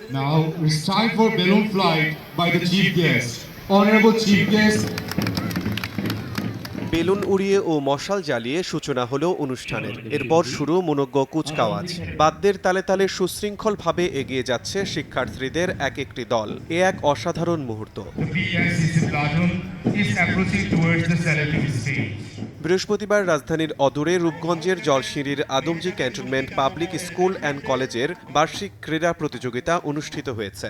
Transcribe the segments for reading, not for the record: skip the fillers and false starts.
Now it's time for balloon flight by the chief guest. Honorable chief guest. Balloon উড়িয়ে ও মশাল জ্বালিয়ে সূচনা হলো অনুষ্ঠানের। এরপর শুরু মনোজ্ঞ কুচকাওয়াজ। বাদ্যের তালে তালে সুশৃঙ্খলভাবে এগিয়ে যাচ্ছে শিক্ষার্থীদের এক একটি দল। এ এক অসাধারণ মুহূর্ত। বৃহস্পতিবার রাজধানীর অদূরে রূপগঞ্জের জলসিঁড়ির Adamjee cantonment public school and কলেজের বার্ষিক ক্রীড়া প্রতিযোগিতা অনুষ্ঠিত হয়েছে।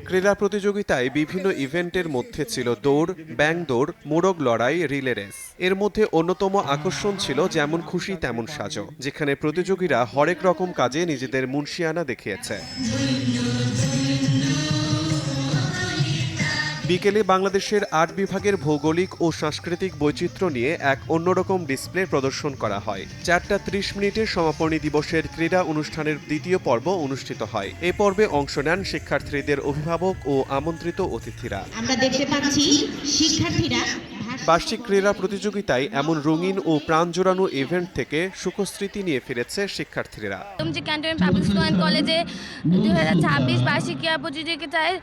ক্রীড়া প্রতিযোগিতায় বিভিন্ন ইভেন্টের মধ্যে ছিল দৌড়, ব্যাং দৌড়, মোরগ লড়াই, রিলে রেস। এর মধ্যে অন্যতম আকর্ষণ ছিল যেমন খুশি তেমন সাজো, যেখানে প্রতিযোগীরা হরেক রকম কাজে নিজেদের মুনশিয়ানা দেখিয়েছে। বিকেলে বাংলাদেশের ৮ বিভাগের ভৌগোলিক ও সাংস্কৃতিক বৈচিত্র্য নিয়ে এক অন্যরকম ডিসপ্লে প্রদর্শন করা হয়। 4:30 সমাপনী দিবসের ক্রীড়া অনুষ্ঠানের দ্বিতীয় পর্ব অনুষ্ঠিত হয়। এ পর্বে অংশ নেন শিক্ষার্থীদের অভিভাবক ও আমন্ত্রিত অতিথিরা। আমরা দেখতে পাচ্ছি শিক্ষার্থীরা বার্ষিক ক্রীড়া প্রতিযোগিতায় এমন রঙিন ও প্রাণ জোড়ানো ইভেন্ট থেকে সুখস্মৃতি নিয়ে ফিরেছে শিক্ষার্থীরা। Adamjee cantonment public school and কলেজে 2026 বার্ষিক ক্রীড়া প্রতিযোগিতায়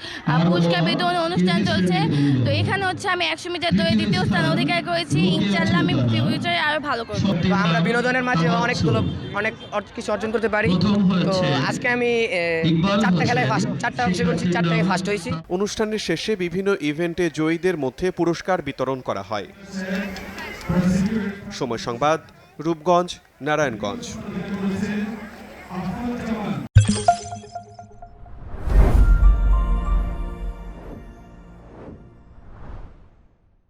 পুরস্কার বিতরণ অনুষ্ঠান চলছে। তো এখানে আমি 100 মিটার দৌড়ে দ্বিতীয় স্থান অধিকার করেছি। ইনশাআল্লাহ আমি ফিউচারে আরো ভালো করব। আমরা বিনোদনের মাঝে অনেক কিছু অর্জন করতে পারি। তো আজকে আমি 4টা খেলায় চারটা অংশগ্রহণ 4টায় ফার্স্ট হয়েছি। অনুষ্ঠানের শেষে বিভিন্ন ইভেন্টে জয়ীদের মধ্যে পুরস্কার বিতরণ করা হয়। সময় সংবাদ, রূপগঞ্জ, নারায়ণগঞ্জ।